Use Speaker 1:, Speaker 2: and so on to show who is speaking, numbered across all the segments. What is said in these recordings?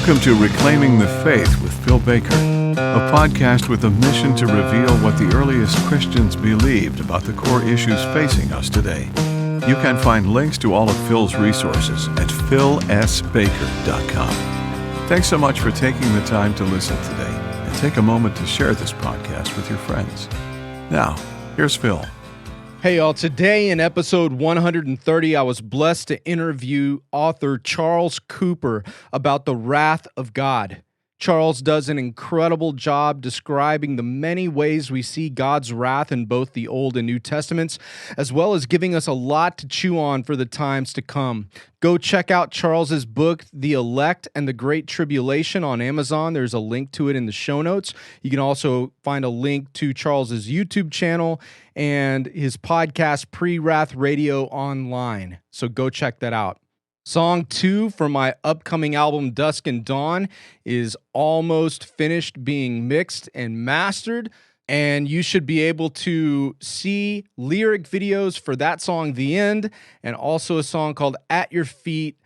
Speaker 1: Welcome to Reclaiming the Faith with Phil Baker, a podcast with a mission to reveal what the earliest Christians believed about the core issues facing us today. You can find links to all of Phil's resources at philsbaker.com. Thanks so much for taking the time to listen today, and take a moment to share this podcast with your friends. Now, here's Phil.
Speaker 2: Hey y'all, today in episode 130, I was blessed to interview author Charles Cooper about the wrath of God. Charles does an incredible job describing the many ways we see God's wrath in both the Old and New Testaments, as well as giving us a lot to chew on for the times to come. Go check out Charles's book, The Elect and the Great Tribulation, on Amazon. There's a link to it in the show notes. You can also find a link to Charles's YouTube channel and his podcast, Pre-Wrath Radio, online. So go check that out. Song 2 for my upcoming album, Dusk and Dawn, is almost finished being mixed and mastered, and you should be able to see lyric videos for that song, The End, and also a song called At Your Feet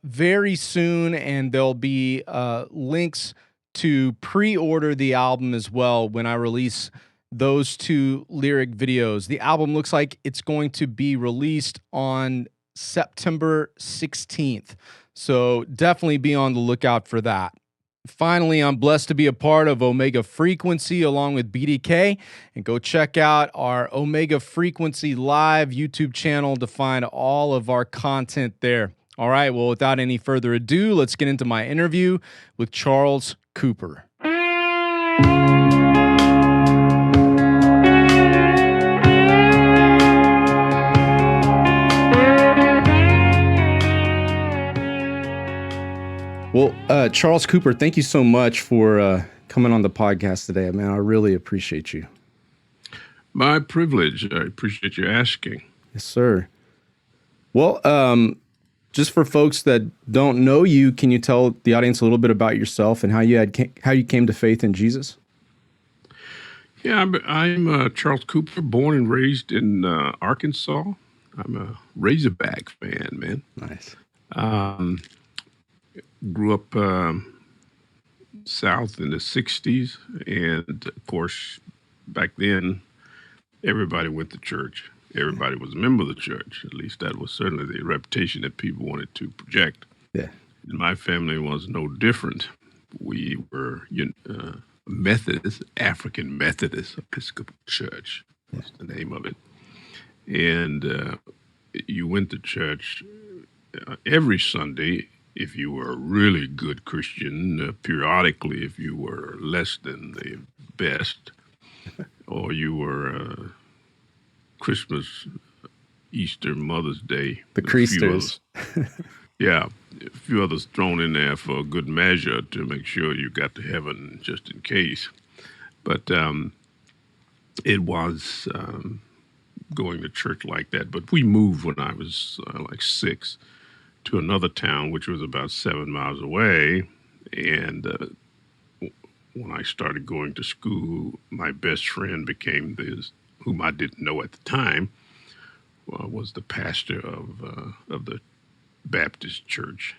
Speaker 2: very soon, and there'll be links to pre-order the album as well when I release those two lyric videos. The album looks like it's going to be released on September 16th. So definitely be on the lookout for that. Finally, I'm blessed to be a part of Omega Frequency along with BDK, and go check out our Omega Frequency Live YouTube channel to find all of our content there. All right, well, without any further ado, let's get into my interview with Charles Cooper. Well, Charles Cooper, thank you so much for coming on the podcast today, man. I really appreciate you.
Speaker 3: My privilege. I appreciate you asking.
Speaker 2: Yes, sir. Well, just for folks that don't know you, can you tell the audience a little bit about yourself and how you came to faith in Jesus?
Speaker 3: Yeah, I'm Charles Cooper, born and raised in Arkansas. I'm a Razorback fan, man.
Speaker 2: Nice.
Speaker 3: Grew up south in the 60s, and of course, back then, everybody went to church. Everybody was a member of the church. At least that was certainly the reputation that people wanted to project.
Speaker 2: Yeah.
Speaker 3: And my family was no different. We were Methodist, African Methodist Episcopal Church. That's the name of it. And you went to church every Sunday. If you were a really good Christian, periodically, if you were less than the best, or you were Christmas, Easter, Mother's Day.
Speaker 2: The Creasters.
Speaker 3: Yeah, a few others thrown in there for a good measure to make sure you got to heaven just in case. But it was going to church like that. But we moved when I was like 6. To another town, which was about 7 miles away. And when I started going to school, my best friend became whom I didn't know at the time, was the pastor of the Baptist church.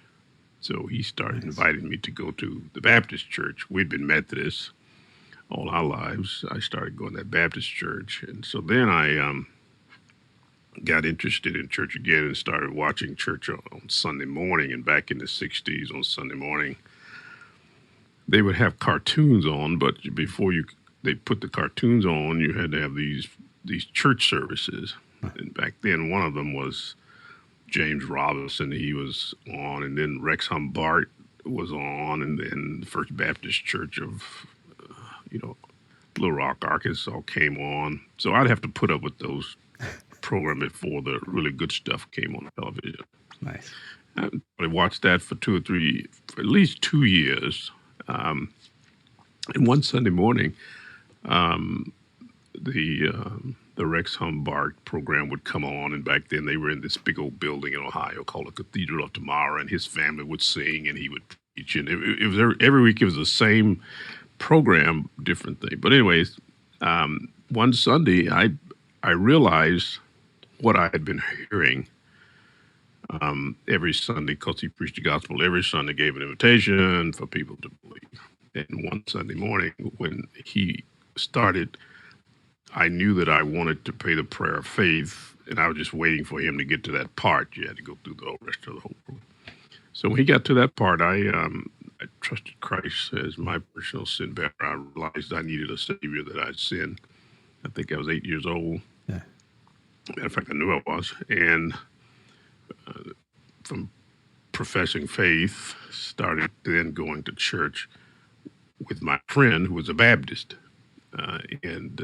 Speaker 3: So he started inviting me to go to the Baptist church. We'd been Methodists all our lives. I started going to that Baptist church. And so then I got interested in church again and started watching church on Sunday morning. And back in the 60s on Sunday morning, they would have cartoons on, but before they put the cartoons on, you had to have these church services. And back then, one of them was James Robinson. He was on, and then Rex Humbart was on, and then the First Baptist Church of, Little Rock, Arkansas came on. So I'd have to put up with those program before the really good stuff came on television.
Speaker 2: Nice.
Speaker 3: I watched that for at least 2 years. And one Sunday morning, the Rex Humbart program would come on, and back then they were in this big old building in Ohio called the Cathedral of Tomorrow, and his family would sing and he would preach, and it was every week. It was the same program, different thing. But anyways, one Sunday I realized what I had been hearing every Sunday, because he preached the gospel every Sunday, gave an invitation for people to believe. And one Sunday morning, when he started, I knew that I wanted to pray the prayer of faith, and I was just waiting for him to get to that part. You had to go through the whole rest of the whole program. So when he got to that part, I trusted Christ as my personal sin bearer. I realized I needed a Savior, that I'd sinned. I think I was 8 years old.
Speaker 2: Yeah.
Speaker 3: Matter of fact, I knew I was. And from professing faith, started then going to church with my friend who was a Baptist, and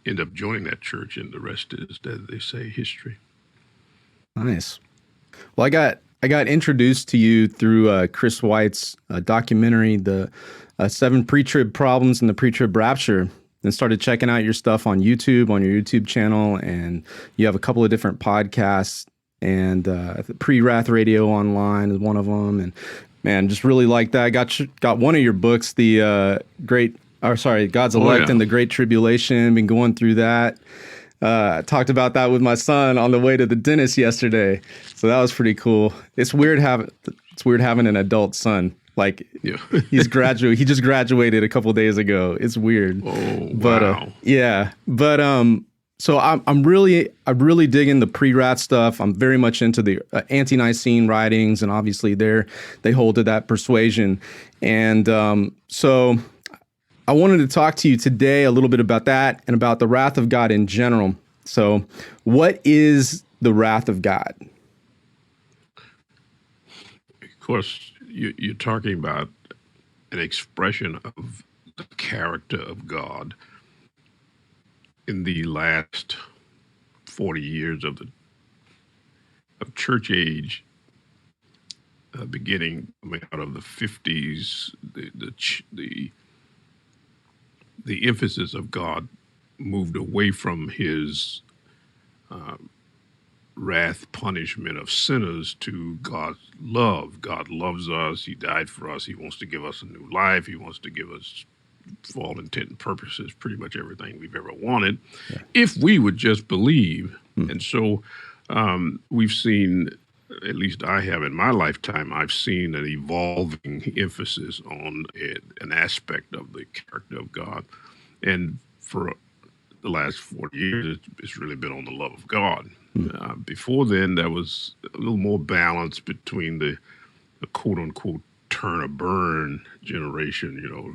Speaker 3: ended up joining that church, and the rest is, as they say, history.
Speaker 2: Nice. Well, I got introduced to you through Chris White's documentary, the 7 Pre-Trib Problems and the Pre-Trib Rapture, and started checking out your stuff on YouTube, on your YouTube channel, and you have a couple of different podcasts, and Pre-Wrath Radio Online is one of them, and man, just really like that. I got one of your books, God's Elect and the Great Tribulation. Been going through that. Talked about that with my son on the way to the dentist yesterday, so that was pretty cool. It's weird having an adult son. Like,
Speaker 3: Yeah.
Speaker 2: He just graduated a couple days ago. It's weird.
Speaker 3: Oh,
Speaker 2: But
Speaker 3: wow.
Speaker 2: yeah. But so I'm really digging the pre-wrath stuff. I'm very much into the anti-Nicene writings, and obviously they hold to that persuasion. And so I wanted to talk to you today a little bit about that and about the wrath of God in general. So, what is the wrath of God?
Speaker 3: Of course, you're talking about an expression of the character of God in the last 40 years of church age, beginning out of the 50s. The emphasis of God moved away from his wrath punishment of sinners to God's love. God loves us. He died for us. He wants to give us a new life. He wants to give us, for all intent and purposes, pretty much everything we've ever wanted, if we would just believe. And so we've seen, at least I have in my lifetime, I've seen an evolving emphasis on an aspect of the character of God. And for the last 40 years, it's really been on the love of God. Before then, there was a little more balance between the quote-unquote turn or burn generation. You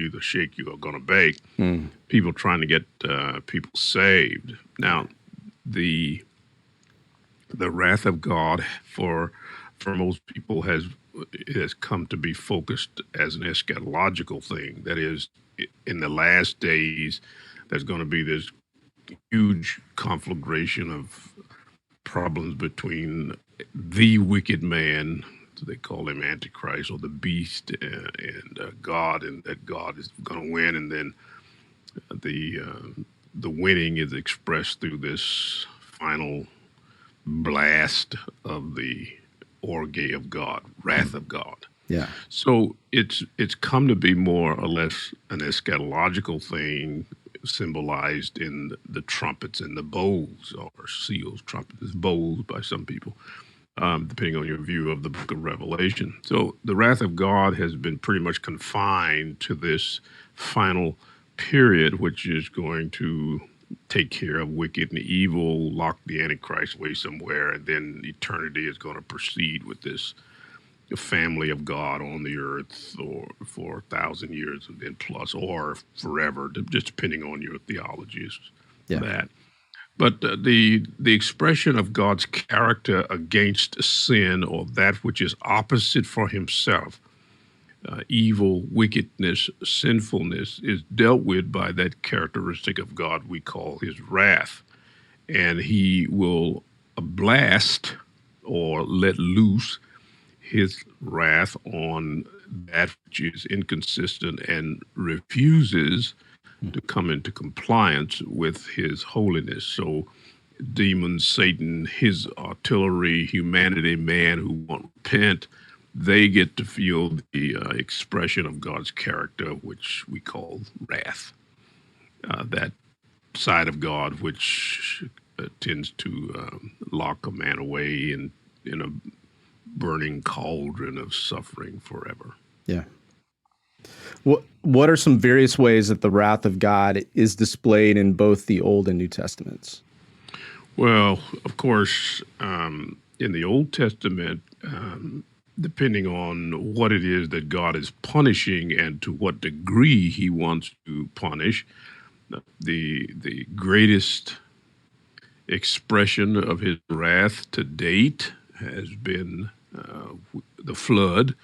Speaker 3: either shake, you're going to bake. People trying to get people saved. Now, the wrath of God for most people has come to be focused as an eschatological thing. That is, in the last days, there's going to be this huge conflagration of problems between the wicked man, they call him Antichrist, or the beast, and God, and that God is going to win, and then the winning is expressed through this final blast of the orgy of God, wrath of God.
Speaker 2: Yeah.
Speaker 3: So it's come to be more or less an eschatological thing, symbolized in the trumpets and the bowls, or seals. Trumpets is bowls by some people, depending on your view of the book of Revelation. So the wrath of God has been pretty much confined to this final period, which is going to take care of wicked and evil, lock the Antichrist away somewhere, and then eternity is going to proceed with this family of God on the earth, or for 1,000 years and then plus, or forever, just depending on your theology is that. But the expression of God's character against sin, or that which is opposite for himself, evil, wickedness, sinfulness, is dealt with by that characteristic of God we call his wrath. And he will blast or let loose his wrath on that which is inconsistent and refuses to come into compliance with his holiness. So demons, Satan, his artillery, humanity, man who won't repent, they get to feel the expression of God's character, which we call wrath. That side of God which tends to lock a man away and in a burning cauldron of suffering forever.
Speaker 2: Yeah. What are some various ways that the wrath of God is displayed in both the Old and New Testaments?
Speaker 3: Well, of course, in the Old Testament, depending on what it is that God is punishing and to what degree he wants to punish, the greatest expression of his wrath to date has been the flood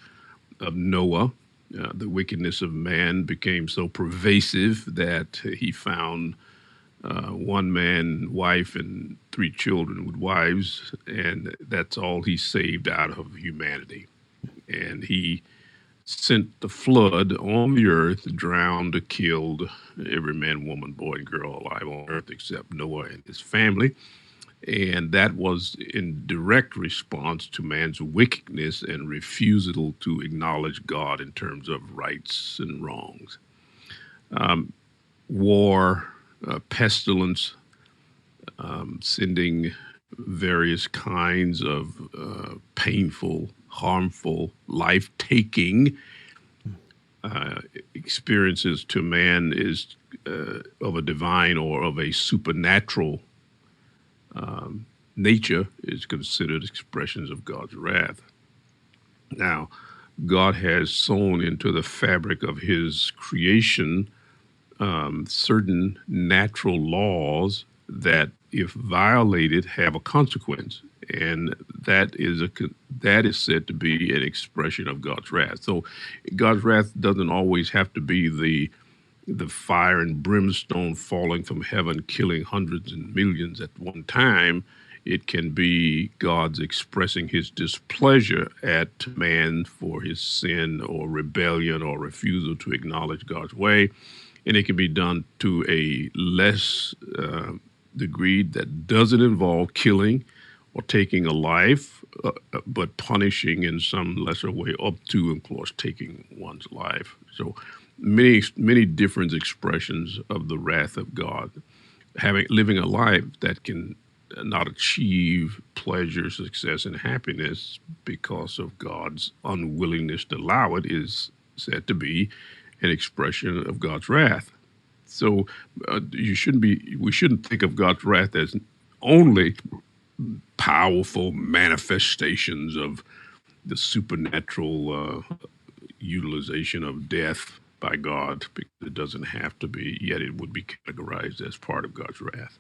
Speaker 3: of Noah. The wickedness of man became so pervasive that he found one man, wife, and 3 children with wives, and that's all he saved out of humanity. And he sent the flood on the earth, drowned, killed every man, woman, boy, and girl alive on earth except Noah and his family. And that was in direct response to man's wickedness and refusal to acknowledge God in terms of rights and wrongs. War, pestilence, sending various kinds of painful, harmful, life-taking experiences to man is of a divine or of a supernatural nature is considered expressions of God's wrath. Now, God has sown into the fabric of his creation certain natural laws that, if violated, have a consequence, and that is said to be an expression of God's wrath. So, God's wrath doesn't always have to be the fire and brimstone falling from heaven, killing hundreds and millions at one time. It can be God's expressing his displeasure at man for his sin or rebellion or refusal to acknowledge God's way. And it can be done to a less degree that doesn't involve killing or taking a life, but punishing in some lesser way up to, of course, taking one's life. So many different expressions of the wrath of God. Living a life that can not achieve pleasure, success, and happiness because of God's unwillingness to allow it is said to be an expression of God's wrath. So we shouldn't think of God's wrath as only powerful manifestations of the supernatural utilization of death by God, because it doesn't have to be, yet it would be categorized as part of God's wrath.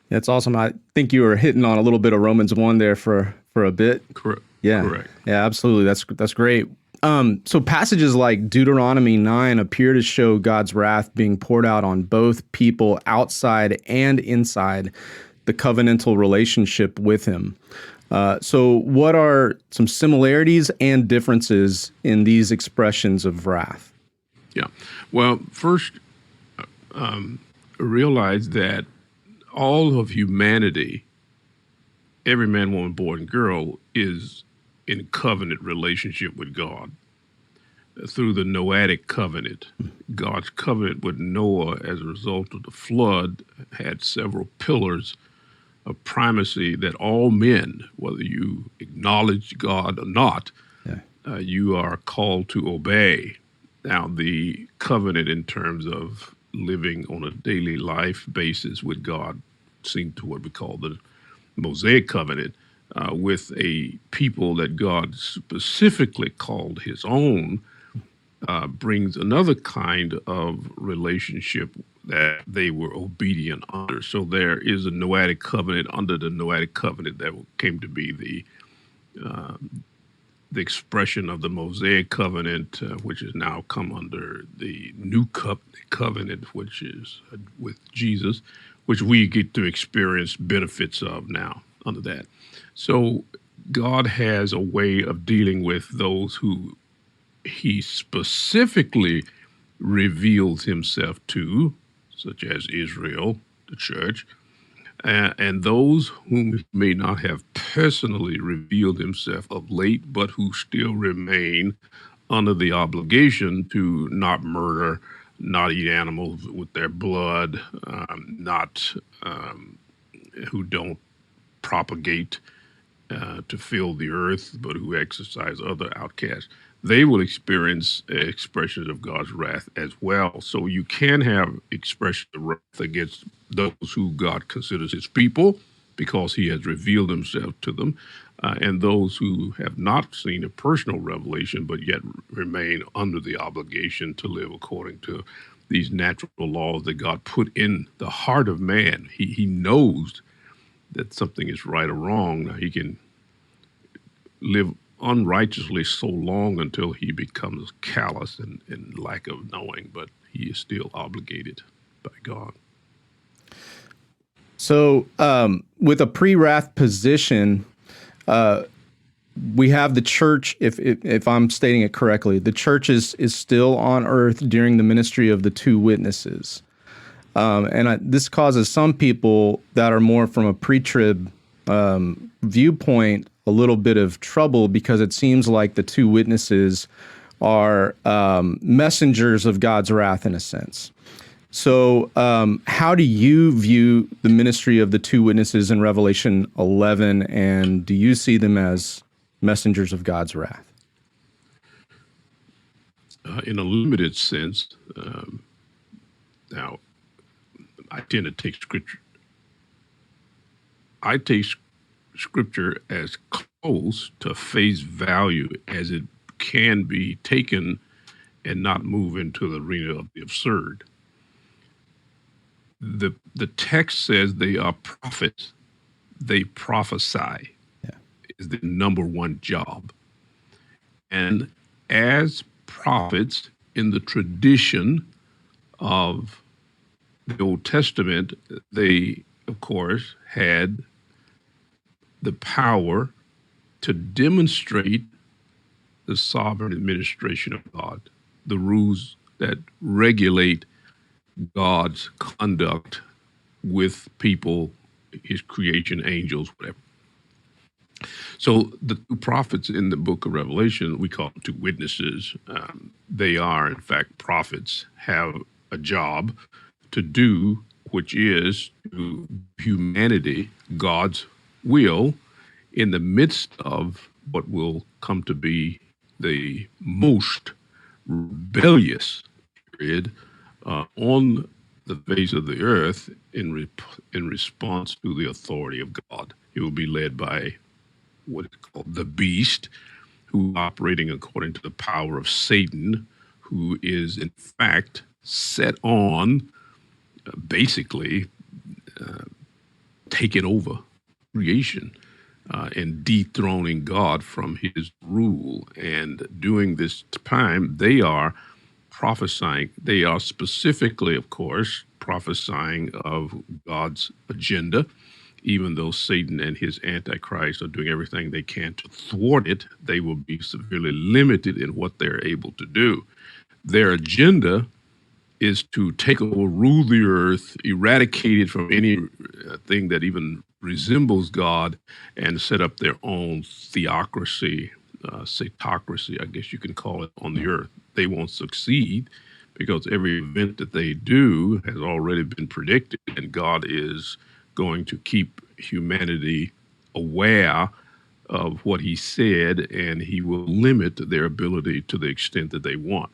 Speaker 2: That's awesome. I think you were hitting on a little bit of Romans 1 there for a bit.
Speaker 3: Correct.
Speaker 2: Yeah.
Speaker 3: Correct.
Speaker 2: Yeah, absolutely. That's great. So passages like Deuteronomy 9 appear to show God's wrath being poured out on both people outside and inside the covenantal relationship with him. So what are some similarities and differences in these expressions of wrath?
Speaker 3: Yeah. Well, first, realize that all of humanity, every man, woman, boy, and girl, is in covenant relationship with God through the Noahic covenant. God's covenant with Noah as a result of the flood had several pillars of primacy that all men, whether you acknowledge God or not, you are called to obey. Now, the covenant in terms of living on a daily life basis with God seemed to what we call the Mosaic covenant, with a people that God specifically called his own, brings another kind of relationship that they were obedient under. So there is a Noahic covenant under the Noahic covenant that came to be the expression of the Mosaic covenant, which has now come under the new covenant, which is with Jesus, which we get to experience benefits of now under that. So God has a way of dealing with those who he specifically reveals himself to, such as Israel, the church, and those whom he may not have personally revealed himself of late, but who still remain under the obligation to not murder, not eat animals with their blood, who don't propagate to fill the earth, but who exercise other outcasts, they will experience expressions of God's wrath as well. So you can have expressions of wrath against those who God considers his people because he has revealed himself to them, and those who have not seen a personal revelation but yet remain under the obligation to live according to these natural laws that God put in the heart of man. He knows that something is right or wrong. Now, he can live unrighteously so long until he becomes callous and lack of knowing, but he is still obligated by God.
Speaker 2: So, with a pre-wrath position, we have the church. If I'm stating it correctly, the church is still on earth during the ministry of the two witnesses, and this causes some people that are more from a pre-trib viewpoint a little bit of trouble, because it seems like the two witnesses are messengers of God's wrath in a sense. So how do you view the ministry of the two witnesses in Revelation 11, and do you see them as messengers of God's wrath?
Speaker 3: In a limited sense, now I tend to take Scripture. I take Scripture as close to face value as it can be taken and not move into the arena of the absurd. The text says they are prophets. They prophesy.
Speaker 2: Yeah.
Speaker 3: Is the number one job. And as prophets in the tradition of the Old Testament, they, of course, had the power to demonstrate the sovereign administration of God, the rules that regulate God's conduct with people, his creation, angels, whatever. So the two prophets in the book of Revelation, we call them two witnesses. They are, in fact, prophets, have a job to do, which is to humanity God's will in the midst of what will come to be the most rebellious period on the face of the earth in response to the authority of God. It will be led by what is called the beast, who operating according to the power of Satan, who is in fact set on basically taking over creation and dethroning God from his rule. And during this time, they are prophesying. They are specifically, of course, prophesying of God's agenda. Even though Satan and his Antichrist are doing everything they can to thwart it, they will be severely limited in what they're able to do. Their agenda is to take over, rule the earth, eradicate it from any thing that even resembles God, and set up their own theocracy, satocracy, I guess you can call it, on the earth. They won't succeed because every event that they do has already been predicted, and God is going to keep humanity aware of what he said, and he will limit their ability to the extent that they want.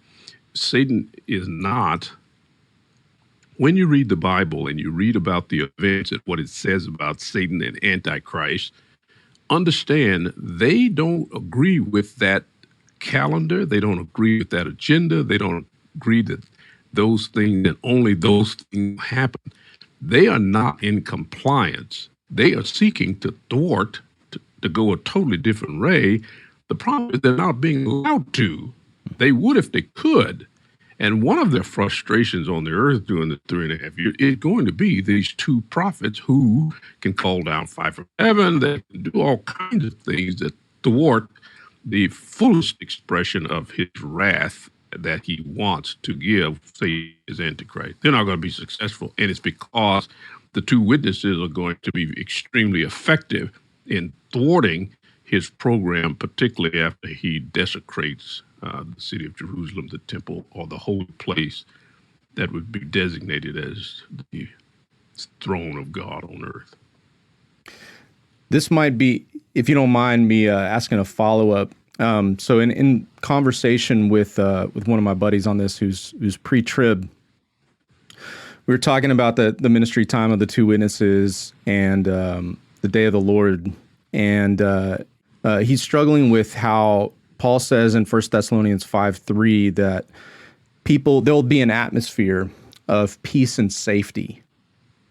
Speaker 3: Satan is not, when you read the Bible and you read about the events and what it says about Satan and Antichrist, understand they don't agree with that calendar. They don't agree with that agenda. They don't agree that those things and only those things happen. They are not in compliance. They are seeking to thwart, to go a totally different way. The problem is they're not being allowed to. They would if they could. And one of their frustrations on the earth during the 3.5 years is going to be these two prophets who can call down fire from heaven. They can do all kinds of things that thwart the fullest expression of his wrath that he wants to give, say, his Antichrist. They're not going to be successful. And it's because the two witnesses are going to be extremely effective in thwarting his program, particularly after he desecrates the city of Jerusalem, the temple, or the holy place that would be designated as the throne of God on earth.
Speaker 2: This might be, if you don't mind me asking a follow-up. So in conversation with one of my buddies on this, who's pre-trib, we were talking about the ministry time of the two witnesses and the day of the Lord, and he's struggling with how Paul says in 1 Thessalonians 5:3 that there'll be an atmosphere of peace and safety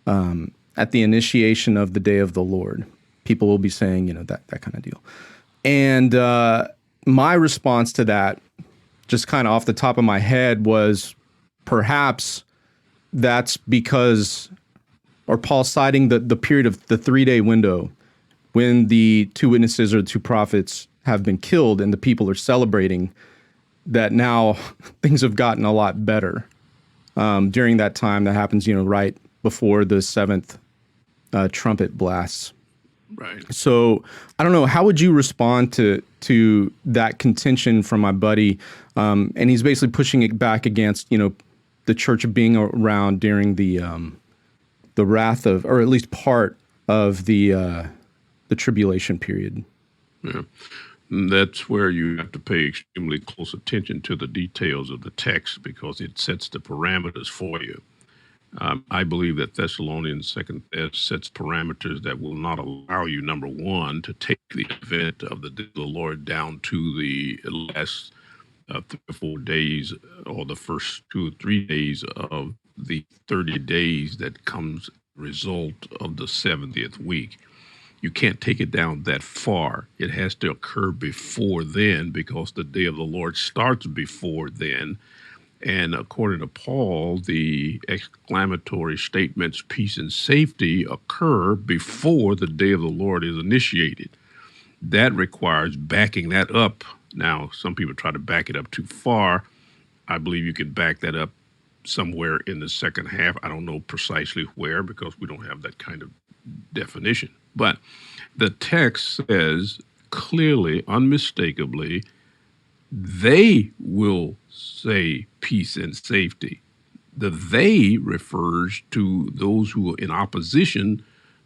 Speaker 2: at the initiation of the day of the Lord. People will be saying, that kind of deal. And my response to that, just kind of off the top of my head, was perhaps that's because, or Paul citing the period of the 3-day window when the two witnesses or the two prophets have been killed and the people are celebrating, that now things have gotten a lot better during that time. That happens, right before the seventh trumpet blasts.
Speaker 3: Right.
Speaker 2: So I don't know, how would you respond to that contention from my buddy? And he's basically pushing it back against, the church being around during the wrath of, or at least part of the tribulation period.
Speaker 3: Yeah. That's where you have to pay extremely close attention to the details of the text, because it sets the parameters for you. I believe that Thessalonians 2 sets parameters that will not allow you, number one, to take the event of the day of the Lord down to the last 3 or 4 days, or the first 2 or 3 days of the 30 days that comes result of the 70th week. You can't take it down that far. It has to occur before then, because the day of the Lord starts before then. And according to Paul, the exclamatory statements, peace and safety, occur before the day of the Lord is initiated. That requires backing that up. Now, some people try to back it up too far. I believe you can back that up somewhere in the second half. I don't know precisely where, because we don't have that kind of definition. But the text says clearly, unmistakably, they will say peace and safety. The they refers to those who are in opposition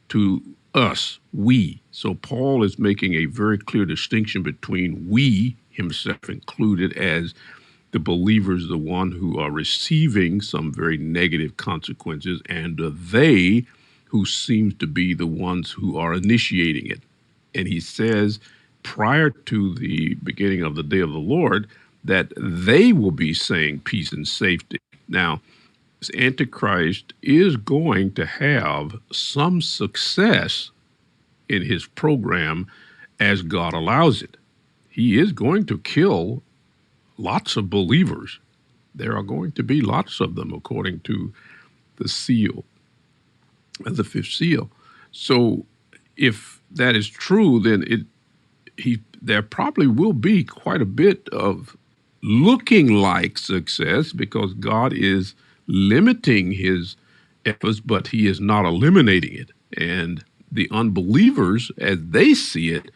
Speaker 3: to us, we. So Paul is making a very clear distinction between we, himself included, as the believers, the one who are receiving some very negative consequences, and they, who seems to be the ones who are initiating it. And he says, prior to the beginning of the day of the Lord, that they will be saying peace and safety. Now, this Antichrist is going to have some success in his program as God allows it. He is going to kill lots of believers. There are going to be lots of them, according to the seal, the fifth seal. So if that is true, then there probably will be quite a bit of looking like success, because God is limiting his efforts, but he is not eliminating it. And the unbelievers, as they see it,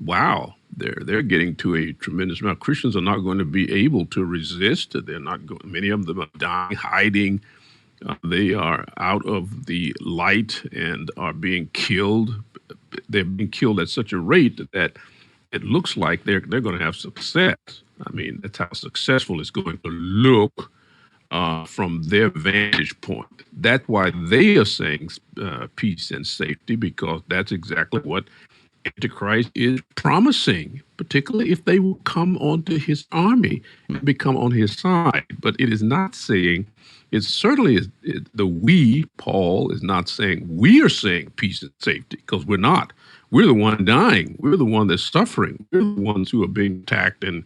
Speaker 3: wow, they're getting to a tremendous amount. Christians are not going to be able to resist. They're not going. Many of them are dying, hiding. They are out of the light and are being killed. They're being killed at such a rate that it looks like they're going to have success. I mean, that's how successful it's going to look from their vantage point. That's why they are saying peace and safety, because that's exactly what Antichrist is promising, particularly if they will come onto his army and become on his side. But it is not saying, it certainly is, Paul is not saying we are saying peace and safety, because we're not. We're the one dying. We're the one that's suffering. We're the ones who are being attacked and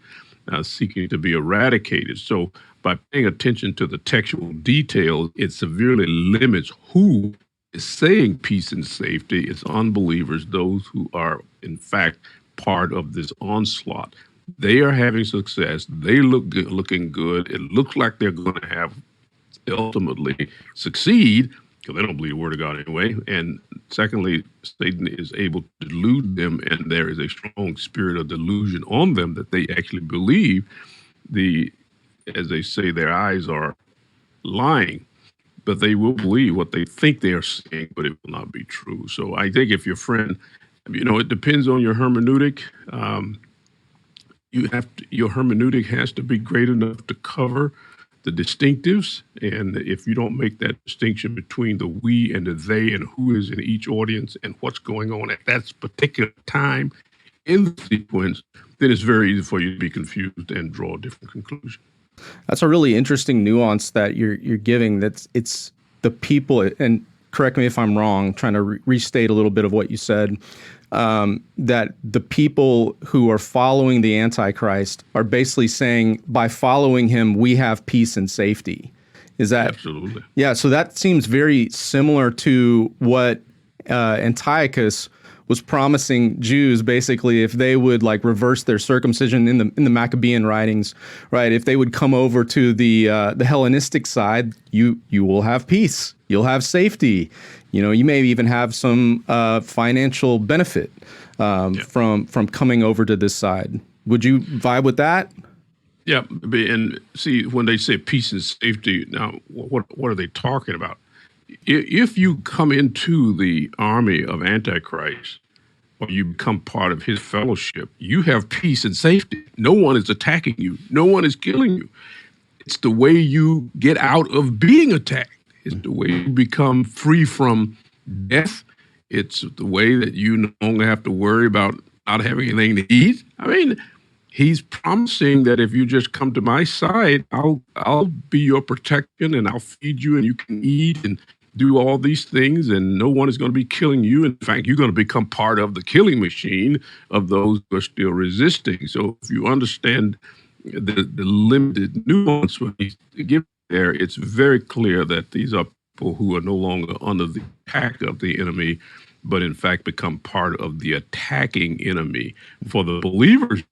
Speaker 3: seeking to be eradicated. So by paying attention to the textual details, it severely limits who is saying peace and safety. It's unbelievers, those who are, in fact, part of this onslaught. They are having success. They look good, looking good. It looks like they're going to have ultimately succeed, because they don't believe the word of God anyway. And secondly, Satan is able to delude them, and there is a strong spirit of delusion on them that they actually believe as they say, their eyes are lying, but they will believe what they think they are seeing, but it will not be true. So I think if your friend It depends on your hermeneutic. Your hermeneutic has to be great enough to cover the distinctives, and if you don't make that distinction between the we and the they and who is in each audience and what's going on at that particular time in the sequence, then it's very easy for you to be confused and draw a different conclusion.
Speaker 2: That's a really interesting nuance that you're giving. It's the people, and correct me if I'm wrong, trying to restate a little bit of what you said, that the people who are following the Antichrist are basically saying, by following him, we have peace and safety. Is that?
Speaker 3: Absolutely.
Speaker 2: Yeah, so that seems very similar to what Antiochus was promising Jews, basically, if they would reverse their circumcision in the Maccabean writings, right? If they would come over to the Hellenistic side, you will have peace, you'll have safety. You may even have some financial benefit from coming over to this side. Would you vibe with that?
Speaker 3: Yeah, and see, when they say peace and safety, now what are they talking about? If you come into the army of Antichrist, or you become part of his fellowship, you have peace and safety. No one is attacking you. No one is killing you. It's the way you get out of being attacked. It's the way you become free from death. It's the way that you no longer have to worry about not having anything to eat. He's promising that if you just come to my side, I'll be your protection, and I'll feed you, and you can eat and do all these things, and no one is going to be killing you. In fact, you're going to become part of the killing machine of those who are still resisting. So if you understand the limited nuance when he's given there, it's very clear that these are people who are no longer under the attack of the enemy, but in fact become part of the attacking enemy. For the believers,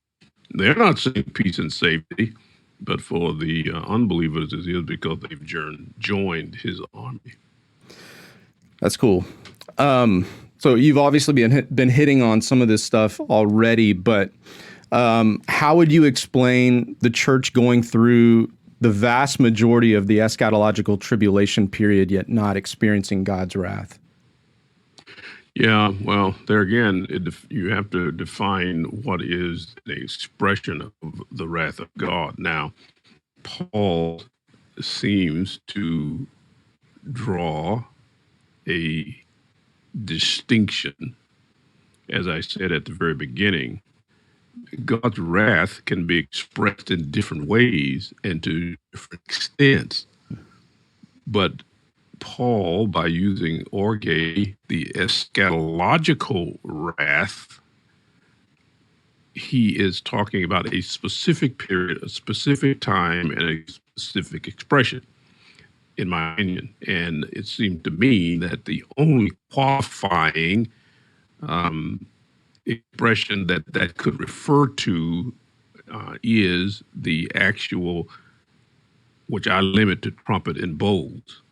Speaker 3: they're not saying peace and safety, but for the unbelievers, it is because they've joined his army.
Speaker 2: That's cool. So you've obviously been hitting on some of this stuff already, but how would you explain the church going through the vast majority of the eschatological tribulation period, yet not experiencing God's wrath?
Speaker 3: Yeah, well, there again, you have to define what is the expression of the wrath of God. Now, Paul seems to draw a distinction. As I said at the very beginning, God's wrath can be expressed in different ways and to different extents. But Paul, by using orge, the eschatological wrath, he is talking about a specific period, a specific time, and a specific expression, in my opinion. And it seemed to me that the only qualifying expression that could refer to is the actual, which I limit to trumpet and bowls,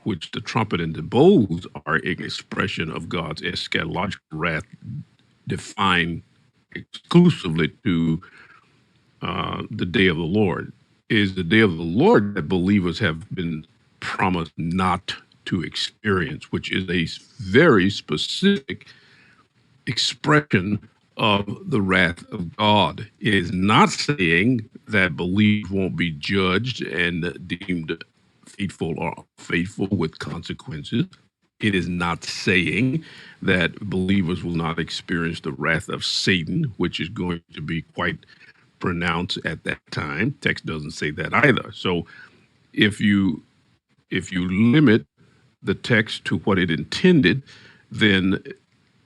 Speaker 3: which the trumpet and the bowls are an expression of God's eschatological wrath, defined exclusively to the day of the Lord. It is the day of the Lord that believers have been promised not to experience, which is a very specific expression of the wrath of God. It is not saying that believers won't be judged and deemed faithful or unfaithful with consequences. It is not saying that believers will not experience the wrath of Satan, which is going to be quite pronounced at that time. Text doesn't say that either. So if you limit the text to what it intended, then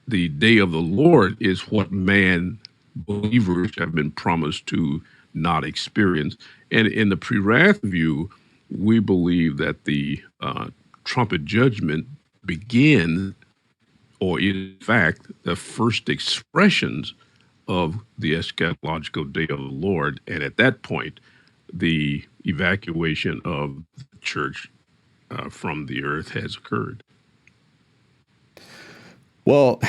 Speaker 3: the day of the Lord is what believers have been promised to not experience. And in the pre-wrath view, we believe that the trumpet judgment begins, or in fact, the first expressions of the eschatological day of the Lord. And at that point, the evacuation of the church from the earth has occurred.
Speaker 2: Well,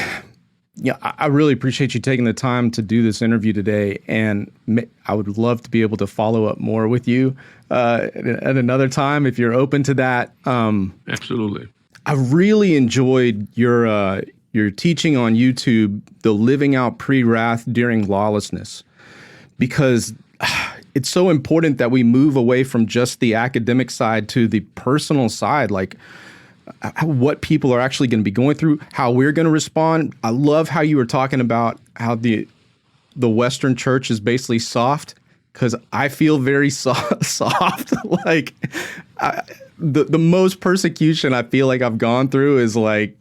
Speaker 2: yeah, I really appreciate you taking the time to do this interview today, and I would love to be able to follow up more with you at another time if you're open to that.
Speaker 3: Absolutely.
Speaker 2: I really enjoyed your your teaching on YouTube, the living out pre-wrath during lawlessness, because it's so important that we move away from just the academic side to the personal side, like what people are actually going to be going through, how we're going to respond. I love how you were talking about how the Western church is basically soft, because I feel very soft. Like the most persecution I feel like I've gone through is like,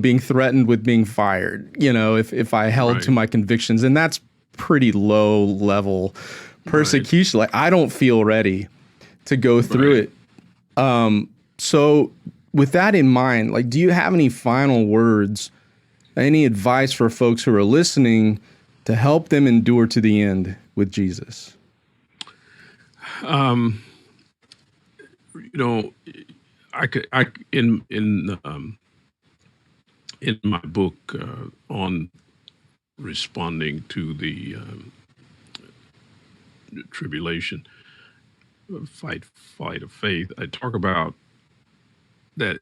Speaker 2: being threatened with being fired, if I held to my convictions. And that's pretty low level persecution. Like, I don't feel ready to go through it. So with that in mind, like, do you have any final words, any advice for folks who are listening to help them endure to the end with Jesus?
Speaker 3: In my book on responding to the tribulation, fight of faith, I talk about that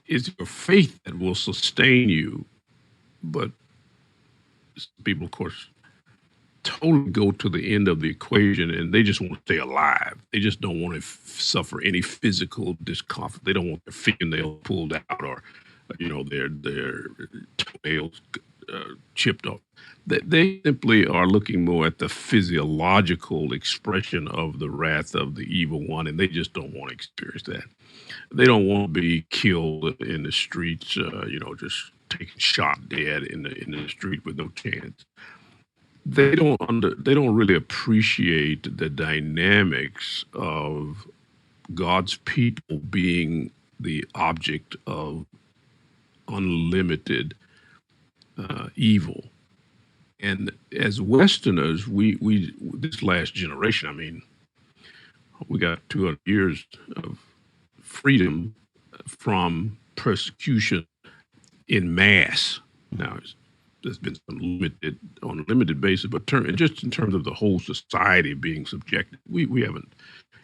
Speaker 3: it's your faith that will sustain you, but people, of course, totally go to the end of the equation and they just want to stay alive. They just don't want to suffer any physical discomfort. They don't want their fingernails pulled out or, their toenails chipped off. They simply are looking more at the physiological expression of the wrath of the evil one, and they just don't want to experience that. They don't want to be killed in the streets, just taken shot dead in the street with no chance. They don't really appreciate the dynamics of God's people being the object of unlimited evil. And as Westerners, we this last generation, I mean, we got 200 years of freedom from persecution in mass. Now, there's been some on a limited basis, but just in terms of the whole society being subjected, we haven't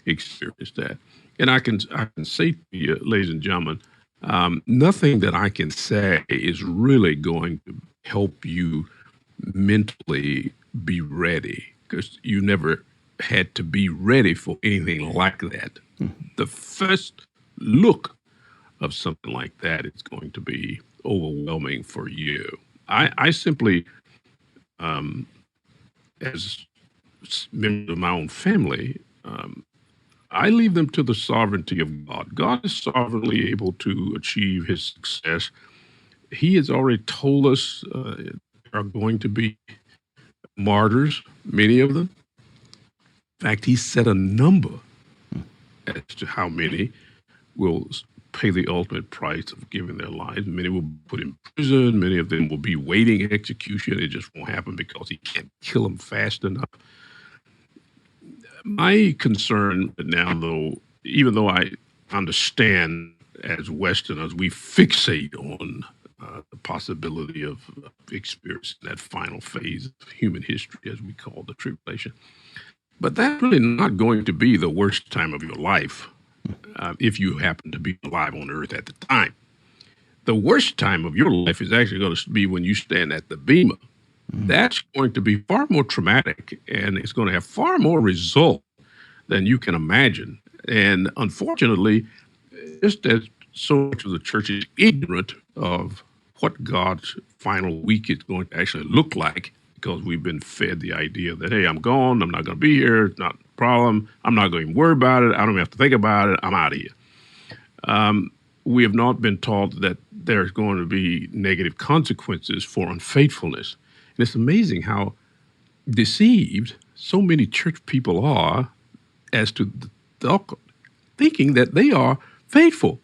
Speaker 3: experienced that. And I can say to you, ladies and gentlemen, nothing that I can say is really going to help you mentally be ready, because you never had to be ready for anything like that. Mm-hmm. The first look of something like that is going to be overwhelming for you. I simply, as members of my own family, I leave them to the sovereignty of God. God is sovereignly able to achieve his success. He has already told us there are going to be martyrs, many of them. In fact, he set a number as to how many will pay the ultimate price of giving their lives. Many will be put in prison. Many of them will be waiting execution. It just won't happen because he can't kill them fast enough. My concern now, though, even though I understand as Westerners, we fixate on the possibility of experiencing that final phase of human history, as we call the tribulation. But that's really not going to be the worst time of your life if you happen to be alive on earth at the time. The worst time of your life is actually going to be when you stand at the bema. Mm-hmm. That's going to be far more traumatic, and it's going to have far more result than you can imagine. And unfortunately, just as so much of the church is ignorant of what God's final week is going to actually look like, because we've been fed the idea that, hey, I'm gone, I'm not going to be here, it's not a problem, I'm not going to worry about it, I don't even have to think about it, I'm out of here. We have not been taught that there's going to be negative consequences for unfaithfulness. And it's amazing how deceived so many church people are as to thinking that they are faithful,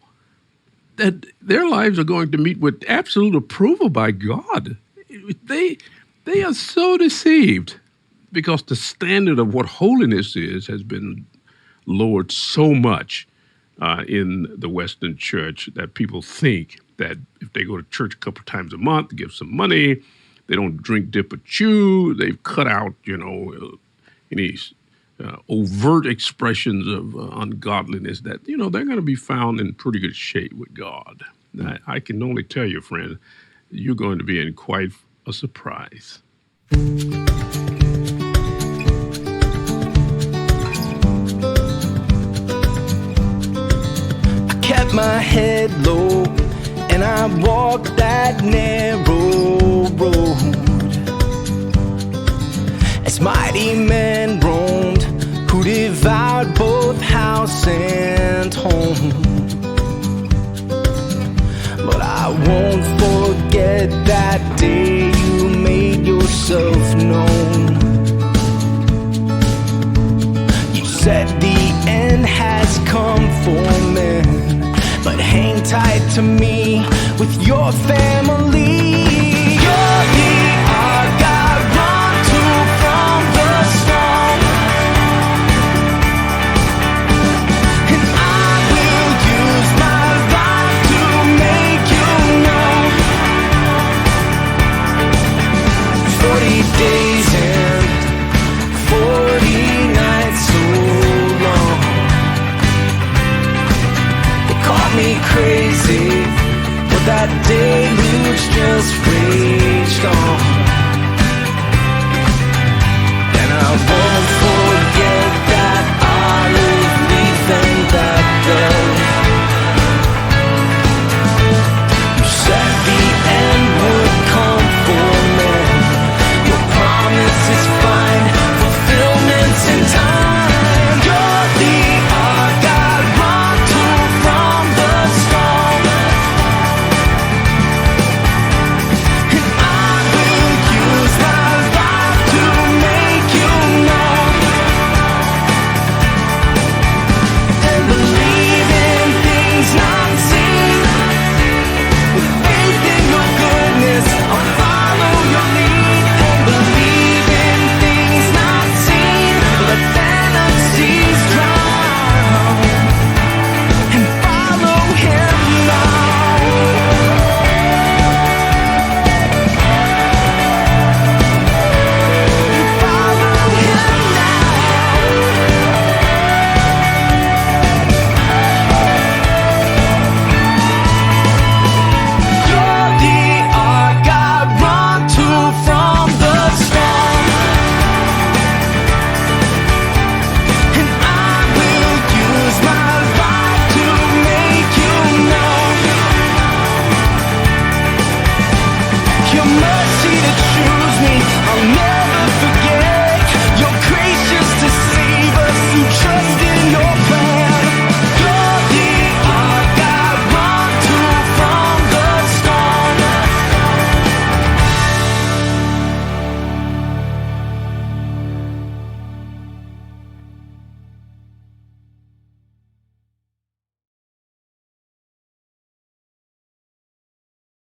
Speaker 3: that their lives are going to meet with absolute approval by God. They are so deceived because the standard of what holiness is has been lowered so much in the Western church that people think that if they go to church a couple times a month, give some money, they don't drink, dip, or chew, they've cut out, any overt expressions of ungodliness, that, they're going to be found in pretty good shape with God. I can only tell you, friend, you're going to be in quite a surprise.
Speaker 4: I kept my head low and I walked that narrow road as mighty men roamed who devoured both house and home. But I won't forget that day you made yourself known. You said the end has come for men, but hang tight to me with your family. You're the ark I run to from the storm, and I will use my life to make you known. 40 days and 40 nights so long. They call me crazy, but that deluge just fades.